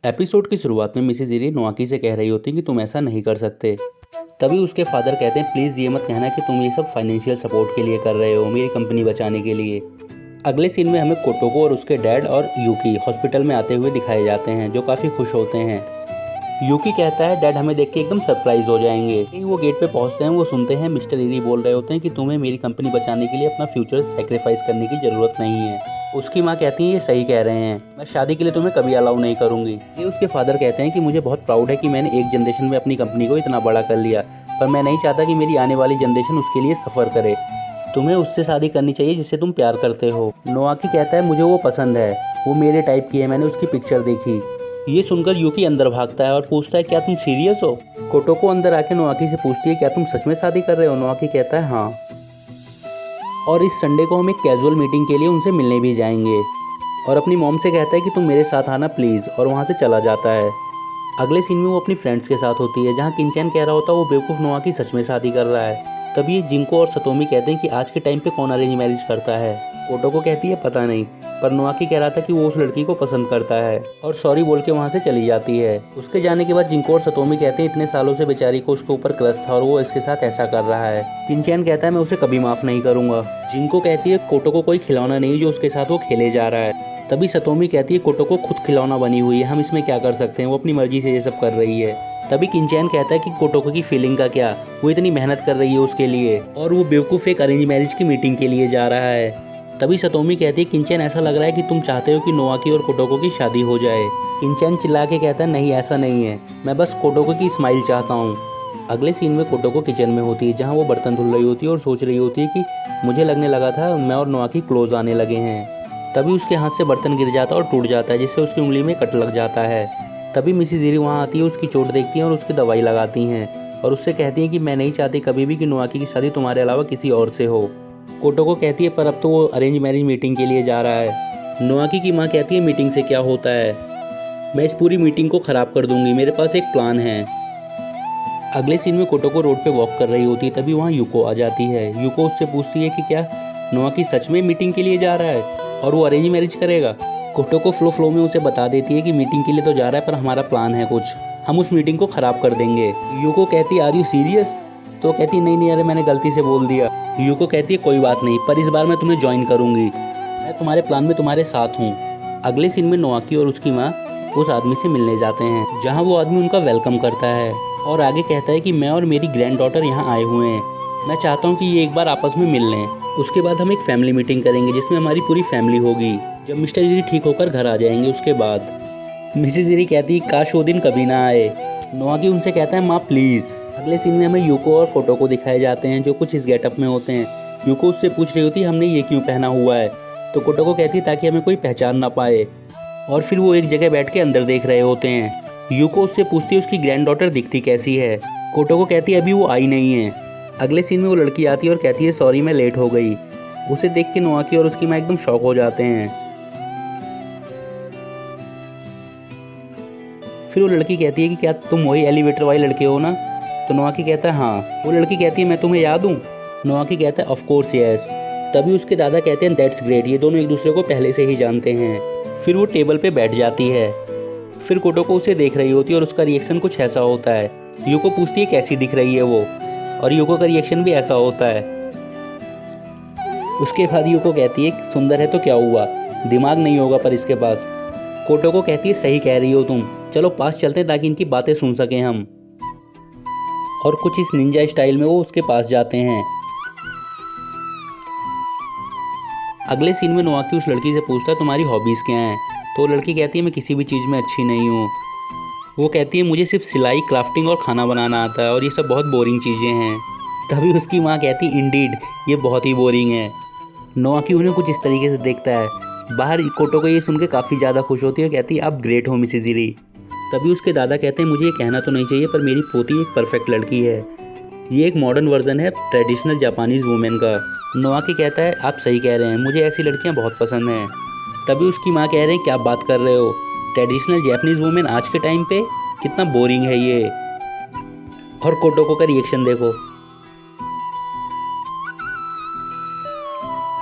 Episode की शुरुआत में मिसेज इरी नोआकी से कह रही होती है कि तुम ऐसा नहीं कर सकते। तभी उसके फादर कहते हैं प्लीज़ ये मत कहना कि तुम ये सब फाइनेंशियल सपोर्ट के लिए कर रहे हो, मेरी कंपनी बचाने के लिए। अगले सीन में हमें कोटोको और उसके डैड और यूकी हॉस्पिटल में आते हुए दिखाए जाते हैं, जो काफ़ी खुश होते हैं। यूकी कहता है डैड हमें देख के एकदम सरप्राइज हो जाएंगे। वो गेट पे पहुंचते हैं, वो सुनते हैं मिस्टर इरी बोल रहे होते हैं कि तुम्हें मेरी कंपनी बचाने के लिए अपना फ्यूचर सेक्रीफाइस करने की ज़रूरत नहीं है। उसकी माँ कहती है ये सही कह रहे हैं, मैं शादी के लिए तुम्हें कभी अलाउ नहीं करूंगी। ये उसके फादर कहते हैं कि मुझे बहुत प्राउड है कि मैंने एक जनरेशन में अपनी कंपनी को इतना बड़ा कर लिया, पर मैं नहीं चाहता कि मेरी आने वाली जनरेशन उसके लिए सफ़र करे। तुम्हें उससे शादी करनी चाहिए जिससे तुम प्यार करते हो। नोआकी कहता है मुझे वो पसंद है, वो मेरे टाइप की है, मैंने उसकी पिक्चर देखी। ये सुनकर यूकी अंदर भागता है और पूछता है क्या तुम सीरियस हो। कोटोको अंदर आके नोआकी से पूछती है क्या तुम सच में शादी कर रहे हो। नोआकी कहता है हाँ, और इस संडे को हम एक कैजुअल मीटिंग के लिए उनसे मिलने भी जाएंगे। और अपनी मॉम से कहता है कि तुम मेरे साथ आना प्लीज़, और वहाँ से चला जाता है। अगले सीन में वो अपनी फ्रेंड्स के साथ होती है, जहाँ किनचैन कह रहा होता है वो बेवकूफ़ नोआकी सच में शादी कर रहा है। तभी जिंको और सतोमी कहते हैं कि आज के टाइम पे कौन अरेंज मैरिज करता है। कोटोको कहती है पता नहीं, पर नोआकी कह रहा था कि वो उस लड़की को पसंद करता है, और सॉरी बोल के वहाँ से चली जाती है। उसके जाने के बाद जिंको और सतोमी कहते हैं इतने सालों से बेचारी को उसके ऊपर क्रश था और वो इसके साथ ऐसा कर रहा है। किनचैन कहता है मैं उसे कभी माफ़ नहीं करूँगा। जिंको कहती है कोटोको कोई खिलौना नहीं जो उसके साथ वो खेले जा रहा है। तभी सतोमी कहती है कोटोको खुद खिलौना बनी हुई है, हम इसमें क्या कर सकते हैं, वो अपनी मर्जी से ये सब कर रही है। तभी किनचैन कहता है कि कोटोको की फीलिंग का क्या, वो इतनी मेहनत कर रही है उसके लिए, और वो बेवकूफ़ एक अरेंज मैरिज की मीटिंग के लिए जा रहा है। तभी सतोमी कहती है किनचैन ऐसा लग रहा है कि तुम चाहते हो कि नोआकी और कोटोको की शादी हो जाए। किनचैन चिल्ला के कहता है नहीं ऐसा नहीं है, मैं बस कोटोको की स्माइल चाहता हूँ। अगले सीन में कोटोको किचन में होती है, जहाँ वो बर्तन धुल रही होती है और सोच रही होती है कि मुझे लगने लगा था मैं और नोआकी क्लोज आने लगे हैं। तभी उसके हाथ से बर्तन गिर जाता है और टूट जाता है, जिससे उसकी उंगली में कट लग जाता है। तभी मिसेज इरी वहाँ आती है, उसकी चोट देखती हैं और उसकी दवाई लगाती हैं, और उससे कहती हैं कि मैं नहीं चाहती कभी भी कि नोआकी की शादी तुम्हारे अलावा किसी और से हो। कोटोको कहती है पर अब तो वो अरेंज मैरिज मीटिंग के लिए जा रहा है। नोआकी की माँ कहती है मीटिंग से क्या होता है, मैं इस पूरी मीटिंग को ख़राब कर दूंगी, मेरे पास एक प्लान है। अगले सीन में कोटोको रोड पे वॉक कर रही होती है, तभी वहाँ यूको आ जाती है। यूको उससे पूछती है कि क्या नोआकी सच में मीटिंग के लिए जा रहा है और वो अरेंज मैरिज करेगा। कोटोको फ्लो में उसे बता देती है कि मीटिंग के लिए तो जा रहा है पर हमारा प्लान है कुछ, हम उस मीटिंग को ख़राब कर देंगे। यूको कहती है आर यू सीरियस, तो कहती नहीं नहीं अरे मैंने गलती से बोल दिया। यूको कहती है कोई बात नहीं, पर इस बार मैं तुम्हें ज्वाइन करूँगी, मैं तुम्हारे प्लान में तुम्हारे साथ हूँ। अगले सीन में नोआकी और उसकी माँ उस आदमी से मिलने जाते हैं, जहाँ वो आदमी उनका वेलकम करता है और आगे कहता है कि मैं और मेरी ग्रैंड डॉटर यहाँ आए हुए हैं, मैं चाहता हूँ कि ये एक बार आपस में मिल लें, उसके बाद हम एक फैमिली मीटिंग करेंगे जिसमें हमारी पूरी फैमिली होगी, जब मिस्टर इरी ठीक होकर घर आ जाएंगे उसके बाद। मिसेज इरी कहती है काश वो दिन कभी ना आए। नोआकी उनसे कहता है माँ प्लीज़। अगले सीन में हमें यूको और कोटोको दिखाए जाते हैं, जो कुछ इस गेटअप में होते हैं। यूको उससे पूछ रही होती है हमने ये क्यों पहना हुआ है, तो कोटोको कहती है ताकि हमें कोई पहचान ना पाए, और फिर वो एक जगह बैठ के अंदर देख रहे होते हैं। यूको उससे पूछती है उसकी ग्रैंड डॉटर दिखती कैसी है। कोटोको कहती है अभी वो आई नहीं है। अगले सीन में वो लड़की आती है और कहती है सॉरी मैं लेट हो गई। उसे देख के नोआकी और उसकी माँ एकदम शॉक हो जाते हैं। फिर वो लड़की कहती है कि क्या तुम वही एलिवेटर वाले लड़के हो ना, तो नोआकी कहता है हाँ। वो लड़की कहती है मैं तुम्हें याद हूँ। नोआकी कहता है ऑफ कोर्स यस। तभी उसके दादा कहते हैं दैट्स ग्रेट, ये दोनों एक दूसरे को पहले से ही जानते हैं। फिर वो टेबल पे बैठ जाती है। फिर कोटोको उसे देख रही होती है और उसका रिएक्शन कुछ ऐसा होता है। यूको पूछती है कैसी दिख रही है वो, और यूको का रिएक्शन भी ऐसा होता है। उसके बाद यूको कहती है सुंदर है तो क्या हुआ, दिमाग नहीं होगा पर इसके पास। कोटोको कहती है सही कह रही हो तुम, चलो पास चलते हैं ताकि इनकी बातें सुन सकें हम। और कुछ इस निंजा स्टाइल में वो उसके पास जाते हैं। अगले सीन में नोआकी उस लड़की से पूछता है तुम्हारी हॉबीज़ क्या हैं, तो वो लड़की कहती है मैं किसी भी चीज़ में अच्छी नहीं हूँ। वो कहती है मुझे सिर्फ सिलाई, क्राफ्टिंग और खाना बनाना आता है, और ये सब बहुत बोरिंग चीज़ें हैं। तभी उसकी माँ कहती इंडीड, ये बहुत ही बोरिंग है। नोआकी उन्हें कुछ इस तरीके से देखता है। बाहर कोटोको ये सुन के काफ़ी ज़्यादा खुश होती है, कहती है आप ग्रेट हो मिसेज इरी। तभी उसके दादा कहते हैं मुझे ये कहना तो नहीं चाहिए पर मेरी पोती एक परफेक्ट लड़की है, ये एक मॉडर्न वर्जन है ट्रेडिशनल जापानीज़ वुमेन का। नोआकी कहता है आप सही कह रहे हैं, मुझे ऐसी लड़कियां बहुत पसंद हैं। तभी उसकी माँ कह रहे हैं क्या आप बात कर रहे हो, ट्रेडिशनल जापानीज़ वुमेन आज के टाइम पे कितना बोरिंग है ये। और कोटोको का रिएक्शन देखो।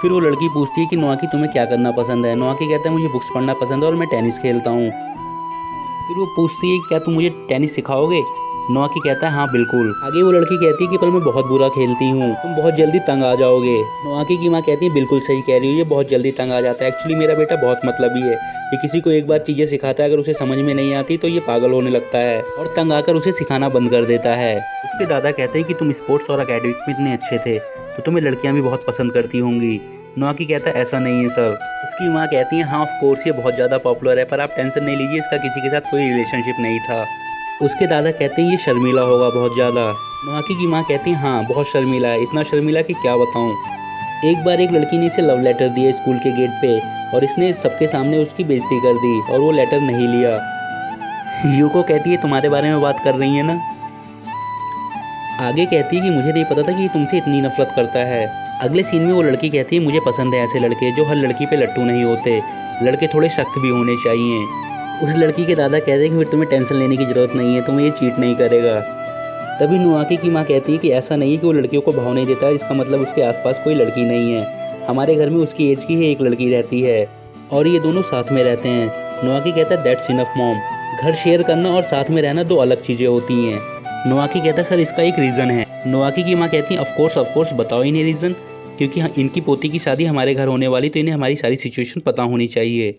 फिर वो लड़की पूछती है कि नोआकी तुम्हें क्या करना पसंद है। नोआकी कहता है मुझे बुक्स पढ़ना पसंद है और मैं टेनिस खेलता हूँ। फिर वो पूछती है क्या तुम मुझे टेनिस सिखाओगे। नोआकी कहता है हाँ बिल्कुल। आगे वो लड़की कहती है कि पर मैं बहुत बुरा खेलती हूँ, तुम बहुत जल्दी तंग आ जाओगे। नोआकी की माँ कहती है बिल्कुल सही कह रही हो, ये बहुत जल्दी तंग आ जाता है। एक्चुअली मेरा बेटा बहुत मतलबी है, ये किसी को एक बार चीजें सिखाता है, अगर उसे समझ में नहीं आती तो ये पागल होने लगता है और तंग आकर उसे सिखाना बंद कर देता है। उसके दादा कहते हैं कि तुम स्पोर्ट्स और अकेडमिक में इतने अच्छे थे तो तुम्हें लड़कियां भी बहुत पसंद करती होंगी। नोआकी कहता है ऐसा नहीं है सर। उसकी माँ कहती है हाँ ऑफ कोर्स ये बहुत ज़्यादा पॉपुलर है, पर आप टेंशन नहीं लीजिए, इसका किसी के साथ कोई रिलेशनशिप नहीं था। उसके दादा कहते हैं ये शर्मीला होगा बहुत ज़्यादा। नोआकी की माँ कहती है हाँ बहुत शर्मीला है, इतना शर्मीला कि क्या बताऊँ। एक बार एक लड़की ने इसे लव लेटर दिया स्कूल के गेट पे और इसने सबके सामने उसकी बेइज्जती कर दी और वो लेटर नहीं लिया। यूको कहती है तुम्हारे बारे में बात कर रही है ना। आगे कहती है कि मुझे नहीं पता था कि ये तुमसे इतनी नफरत करता है। अगले सीन में वो लड़की कहती है मुझे पसंद है ऐसे लड़के जो हर लड़की पे लट्टू नहीं होते, लड़के थोड़े सख्त भी होने चाहिए। उस लड़की के दादा कहते हैं कि फिर तुम्हें टेंशन लेने की ज़रूरत नहीं है, तुम्हें ये चीट नहीं करेगा। तभी नोआकी की माँ कहती है कि ऐसा नहीं है कि वो लड़कियों को भाव नहीं देता, इसका मतलब उसके आसपास कोई लड़की नहीं है। हमारे घर में उसकी एज की ही एक लड़की रहती है और ये दोनों साथ में रहते हैं। नोआकी कहता है दैट्स इनफ मॉम, घर शेयर करना और साथ में रहना दो अलग चीज़ें होती हैं। नोआकी कहता है सर इसका एक रीज़न है। नोआकी की माँ कहती है ऑफ कोर्स बताओ इन्हें रीज़न, क्योंकि इनकी पोती की शादी हमारे घर होने वाली, तो इन्हें हमारी सारी सिचुएशन पता होनी चाहिए।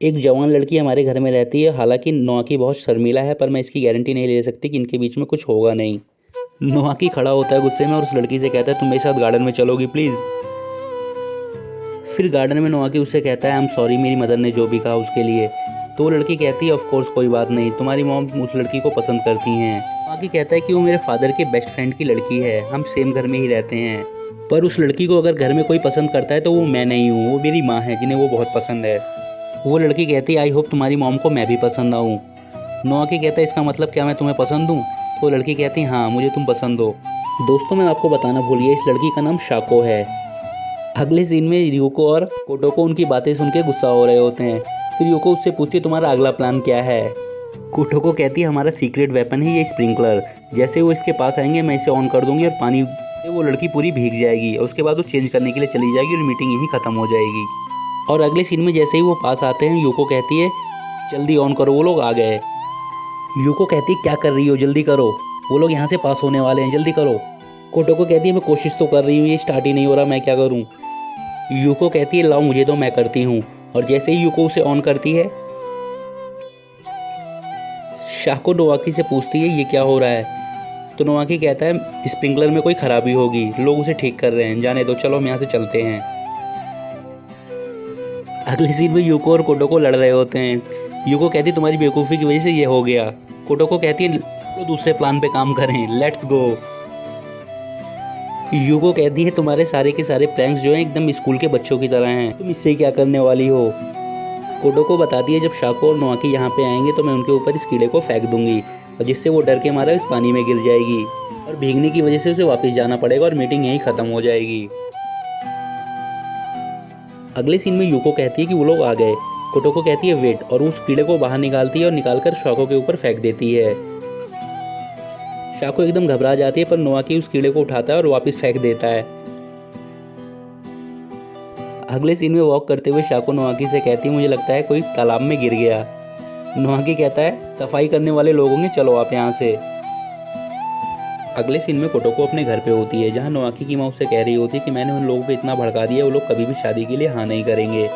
एक जवान लड़की हमारे घर में रहती है, हालांकि नोआकी बहुत शर्मीला है, पर मैं इसकी गारंटी नहीं ले सकती कि इनके बीच में कुछ होगा नहीं। नोआकी खड़ा होता है गुस्से में और उस लड़की से कहता है तुम मेरे साथ गार्डन में चलोगी प्लीज़। फिर गार्डन में नोआकी उससे कहता है आई एम सॉरी मेरी मदर ने जो भी कहा उसके लिए। तो वो लड़की कहती है ऑफ कोर्स कोई बात नहीं, तुम्हारी मॉम उस लड़की को पसंद करती हैं। नोआकी कहता है कि वो मेरे फादर के बेस्ट फ्रेंड की लड़की है, हम सेम घर में ही रहते हैं, पर उस लड़की को अगर घर में कोई पसंद करता है तो वो मैं नहीं हूँ, वो मेरी माँ है जिन्हें वो बहुत पसंद है। वो लड़की कहती है आई होप तुम्हारी मॉम को मैं भी पसंद आऊँ। नोआकी कहता है इसका मतलब क्या मैं तुम्हें पसंद हूँ। तो लड़की कहती है हाँ मुझे तुम पसंद हो। दोस्तों मैं आपको बताना भूल गया, इस लड़की का नाम शाको है। अगले सीन में यूको और कोटोको उनकी बातें सुन के गुस्सा हो रहे होते हैं। फिर यूको उससे पूछती है तुम्हारा अगला प्लान क्या है। कोटोको कहती है हमारा सीक्रेट वेपन है ये स्प्रिंकलर, जैसे वो इसके पास आएंगे मैं इसे ऑन कर दूंगी और पानी से वो लड़की पूरी भीग जाएगी और उसके बाद वो चेंज करने के लिए चली जाएगी और मीटिंग यहीं ख़त्म हो जाएगी। और अगले सीन में जैसे ही वो पास आते हैं यूको कहती है जल्दी ऑन करो वो लोग आ गए। यूको कहती है क्या कर रही हो जल्दी करो, वो लोग यहाँ से पास होने वाले हैं जल्दी करो। कोटोको कहती है मैं कोशिश तो कर रही हूँ, ये स्टार्ट ही नहीं हो रहा, मैं क्या करूँ। यूको कहती है लाओ मुझे तो मैं करती हूँ, और जैसे ही यूको उसे ऑन करती है शाको नोआकी से पूछती है ये क्या हो रहा है। तो नोआकी कहता है स्प्रिंकलर में कोई खराबी होगी, लोग उसे ठीक कर रहे हैं, जाने दो चलो हम यहाँ से चलते हैं। अगले सीन में यूको और कोटोको लड़ रहे होते हैं। यूको कहती है तुम्हारी बेवकूफ़ी की वजह से ये हो गया। कोटोको कहती है तो दूसरे प्लान पे काम करें, लेट्स गो। यूको कहती है तुम्हारे सारे के सारे प्रैंक्स जो हैं एकदम स्कूल के बच्चों की तरह हैं, तुम इससे क्या करने वाली हो। कोटोको बताती है जब शाको और नोआकी यहाँ पे आएंगे तो मैं उनके ऊपर इस कीड़े को फेंक दूंगी और जिससे वो डर के मारा इस पानी में गिर जाएगी और भीगने की वजह से उसे वापस जाना पड़ेगा और मीटिंग यहीं ख़त्म हो जाएगी। अगले सीन में यूको कहती है कि वो लोग आ गए। कोटोको कहती है वेट और उस कीड़े को बाहर निकालती है और निकालकर शाको के ऊपर फेंक देती है। शाको एकदम घबरा जाती है पर नोआकी उस कीड़े को उठाता है और वापस फेंक देता है। अगले सीन में वॉक करते हुए शाको नोआकी से कहती है मुझे लगता है कोई तालाब में गिर गया। नोआकी कहता है सफाई करने वाले लोग होंगे, चलो आप यहाँ से। अगले सीन में कोटोको अपने घर पे होती है जहाँ नोआकी की माँ उससे कह रही होती है कि मैंने उन लोगों को इतना भड़का दिया वो लोग कभी भी शादी के लिए हाँ नहीं करेंगे।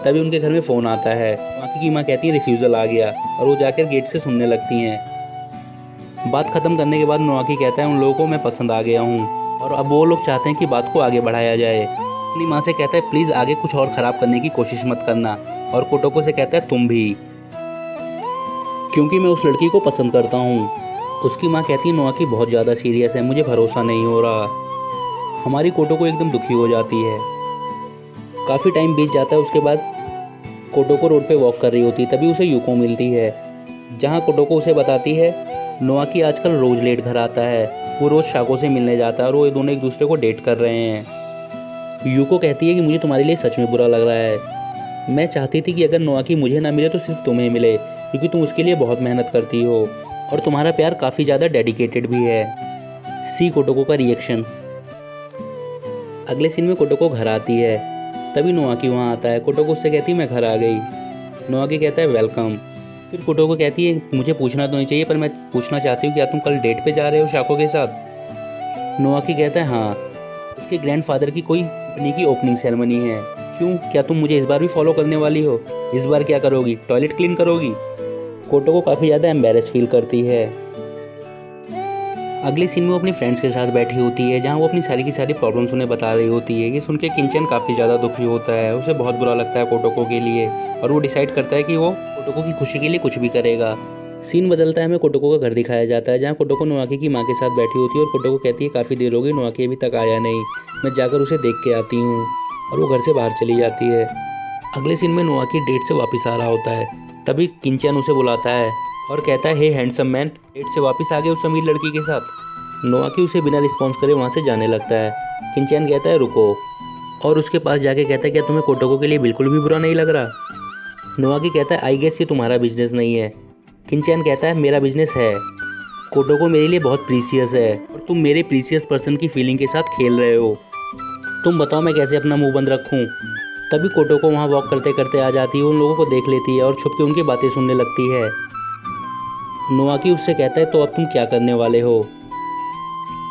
तभी उनके घर में फ़ोन आता है। नोआकी की माँ कहती है रिफ्यूज़ल आ गया और वो जाकर गेट से सुनने लगती हैं। बात ख़त्म करने के बाद नोआकी कहता है उन लोगों को मैं पसंद आ गया हूँ और अब वो लोग चाहते हैं कि बात को आगे बढ़ाया जाए। अपनी माँ से कहता है प्लीज़ आगे कुछ और ख़राब करने की कोशिश मत करना, और कोटोको से कहता है तुम भी, क्योंकि मैं उस लड़की को पसंद करता हूँ। उसकी माँ कहती है नोआकी बहुत ज़्यादा सीरियस है, मुझे भरोसा नहीं हो रहा। हमारी कोटोको एकदम दुखी हो जाती है। काफ़ी टाइम बीत जाता है। उसके बाद कोटोको रोड पे वॉक कर रही होती है, तभी उसे यूको मिलती है जहाँ कोटोको उसे बताती है नोआकी आजकल रोज़ लेट घर आता है, वो रोज़ शाको से मिलने जाता है और वो दोनों एक दूसरे को डेट कर रहे हैं। यूको कहती है कि मुझे तुम्हारे लिए सच में बुरा लग रहा है, मैं चाहती थी कि अगर नोआकी मुझे ना मिले तो सिर्फ तुम्हें मिले, क्योंकि तुम उसके लिए बहुत मेहनत करती हो और तुम्हारा प्यार काफ़ी ज़्यादा डेडिकेटेड भी है। सी कोटोको का रिएक्शन। अगले सीन में कोटोको घर आती है, तभी नोआकी वहाँ आता है। कोटोको उससे कहती है मैं घर आ गई। नोआकी कहता है वेलकम। फिर कोटोको कहती है मुझे पूछना तो नहीं चाहिए पर मैं पूछना चाहती हूँ क्या तुम कल डेट पे जा रहे हो शाको के साथ। नोआकी कहता है हाँ, उसके ग्रैंडफादर की कोई कंपनी की ओपनिंग सेरेमनी है। क्यों, क्या तुम मुझे इस बार भी फॉलो करने वाली हो? इस बार क्या करोगी, टॉयलेट क्लीन करोगी? कोटोको काफ़ी ज़्यादा एम्बेरस फील करती है। अगले सीन में वो अपनी फ्रेंड्स के साथ बैठी होती है जहाँ वो अपनी सारी की सारी प्रॉब्लम्स उन्हें बता रही होती है। ये सुन के किंचन काफ़ी ज़्यादा दुखी होता है, उसे बहुत बुरा लगता है कोटोको के लिए और वो डिसाइड करता है कि वो कोटोको की खुशी के लिए कुछ भी करेगा। सीन बदलता है, हमें कोटोको का घर दिखाया जाता है जहाँ कोटोको नोआकी की माँ के साथ बैठी होती है और कोटोको कहती है काफ़ी देर हो गई, नोआकी अभी तक आया नहीं, मैं जाकर उसे देख के आती हूँ। और वो घर से बाहर चली जाती है। अगले सीन में नोआकी डेट से वापस आ रहा होता है, तभी किंचन उसे बुलाता है और कहता है हे हैंडसम मैन, डेट से वापस आ गए उस अमीर लड़की के साथ। नोआकी उसे बिना रिस्पॉन्स करे वहाँ से जाने लगता है। किंचन कहता है रुको, और उसके पास जाके कहता है क्या तुम्हें कोटोको के लिए बिल्कुल भी बुरा नहीं लग रहा? नोआकी कहता है आई गेस ये तुम्हारा बिजनेस नहीं है। किंचन कहता है मेरा बिजनेस है, कोटोको मेरे लिए बहुत प्रीसियस है और तुम मेरे प्रीसियस पर्सन की फीलिंग के साथ खेल रहे हो। तुम बताओ मैं कैसे अपना मुंह बंद रखूं? तभी कोटोको वहाँ वॉक करते करते आ जाती है, उन लोगों को देख लेती है और छुप के उनकी बातें सुनने लगती है। नोआकी उससे कहता है तो अब तुम क्या करने वाले हो?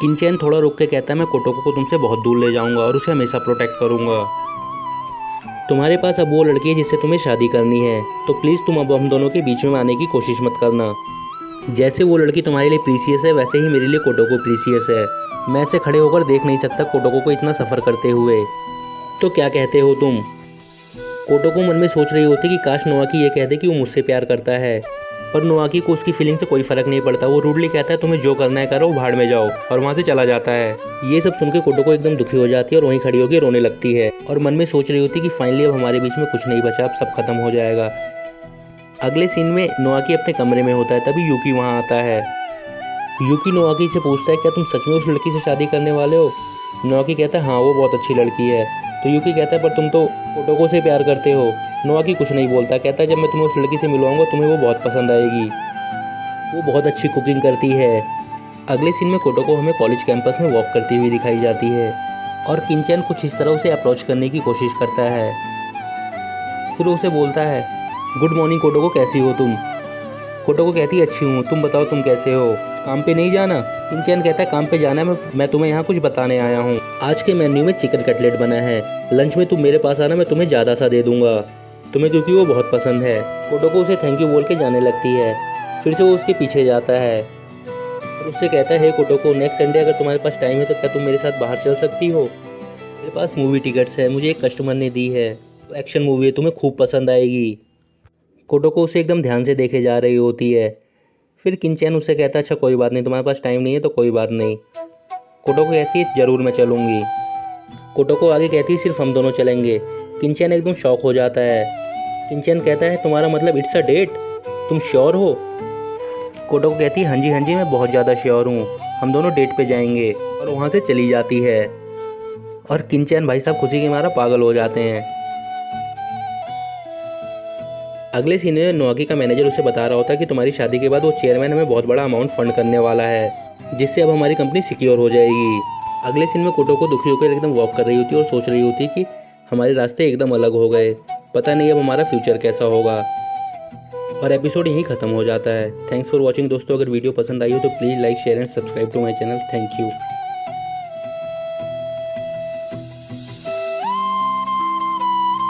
किंचन थोड़ा रुक के कहता है मैं कोटोको को तुमसे बहुत दूर ले जाऊंगा और उसे हमेशा प्रोटेक्ट करूंगा। तुम्हारे पास अब वो लड़की है जिससे तुम्हें शादी करनी है, तो प्लीज़ तुम अब हम दोनों के बीच में आने की कोशिश मत करना। जैसे वो लड़की तुम्हारे लिए प्रीसियस है वैसे ही मेरे लिए कोटोको प्रीसियस है। मैं ऐसे खड़े होकर देख नहीं सकता कोटोको को इतना सफ़र करते हुए। तो क्या कहते हो तुम? कोटोको मन में सोच रही होती कि काश नोआकी ये कह दे कि वो मुझसे प्यार करता है, पर नोआकी को उसकी फीलिंग से कोई फ़र्क नहीं पड़ता। वो रूडली कहता है तुम्हें जो करना है करो, भाड़ में जाओ, और वहाँ से चला जाता है। ये सब सुन के कोटोको एकदम दुखी हो जाती है और वहीं खड़ी होकर रोने लगती है और मन में सोच रही होती कि फाइनली अब हमारे बीच में कुछ नहीं बचा, अब सब खत्म हो जाएगा। अगले सीन में नोआकी अपने कमरे में होता है, तभी यूकी वहाँ आता है। यूकी नोआकी से पूछता है क्या तुम सच में उस लड़की से शादी करने वाले हो? नोआकी कहता है हाँ वो बहुत अच्छी लड़की है। तो यूकी कहता है पर तुम तो कोटोको से प्यार करते हो। नोआकी कुछ नहीं बोलता, कहता है जब मैं तुम्हें उस लड़की से मिलवाऊंगा तुम्हें वो बहुत पसंद आएगी, वो बहुत अच्छी कुकिंग करती है। अगले सीन में कोटोको हमें कॉलेज कैंपस में वॉक करती हुई दिखाई जाती है और किंचन कुछ इस तरह उसे अप्रोच करने की कोशिश करता है। फिर उसे बोलता है गुड मॉर्निंग कोटोको, कैसी हो तुम? कोटोको कहती है अच्छी हूँ, तुम बताओ तुम कैसे हो? काम पे नहीं जाना? किंचन कहता है काम पे जाना है, मैं तुम्हें यहाँ कुछ बताने आया हूँ। आज के मेन्यू में चिकन कटलेट बना है, लंच में तुम मेरे पास आना, मैं तुम्हें ज़्यादा सा दे दूंगा तुम्हें, क्योंकि वो बहुत पसंद है। कोटोको उसे थैंक यू बोल के जाने लगती है। फिर से वो उसके पीछे जाता है और उससे कहता है हे कोटोको, नेक्स्ट संडे अगर तुम्हारे पास टाइम है तो क्या तुम मेरे साथ बाहर चल सकती हो? मेरे पास मूवी टिकट्स है, मुझे एक कस्टमर ने दी है, तो एक्शन मूवी है, तुम्हें खूब पसंद आएगी। कोटोको उसे एकदम ध्यान से देखे जा रही होती है। फिर किंचन उससे कहता है अच्छा कोई बात नहीं, तुम्हारे पास टाइम नहीं है तो कोई बात नहीं। कोटोको कहती है ज़रूर मैं चलूँगी। कोटोको आगे कहती है सिर्फ हम दोनों चलेंगे। किंचन एकदम शॉक हो जाता है। किंचन कहता है तुम्हारा मतलब इट्स अ डेट, तुम श्योर हो? कोटोको कहती है हाँ जी मैं बहुत ज़्यादा श्योर हूँ, हम दोनों डेट पे जाएंगे, और वहाँ से चली जाती है। और किंचन भाई साहब खुशी के मारा पागल हो जाते हैं। अगले सीन में नोआकी का मैनेजर उसे बता रहा होता है कि तुम्हारी शादी के बाद वो चेयरमैन हमें बहुत बड़ा अमाउंट फंड करने वाला है, जिससे अब हमारी कंपनी सिक्योर हो जाएगी। अगले सीन में कोटोको दुखी होकर एकदम वॉक कर रही होती है और सोच रही होती कि हमारे रास्ते एकदम अलग हो गए, पता नहीं अब हमारा फ्यूचर कैसा होगा। और एपिसोड यहीं ख़त्म हो जाता है। थैंक्स फॉर वॉचिंग दोस्तों, अगर वीडियो पसंद आई हो तो please like share and subscribe to my channel. Thank you.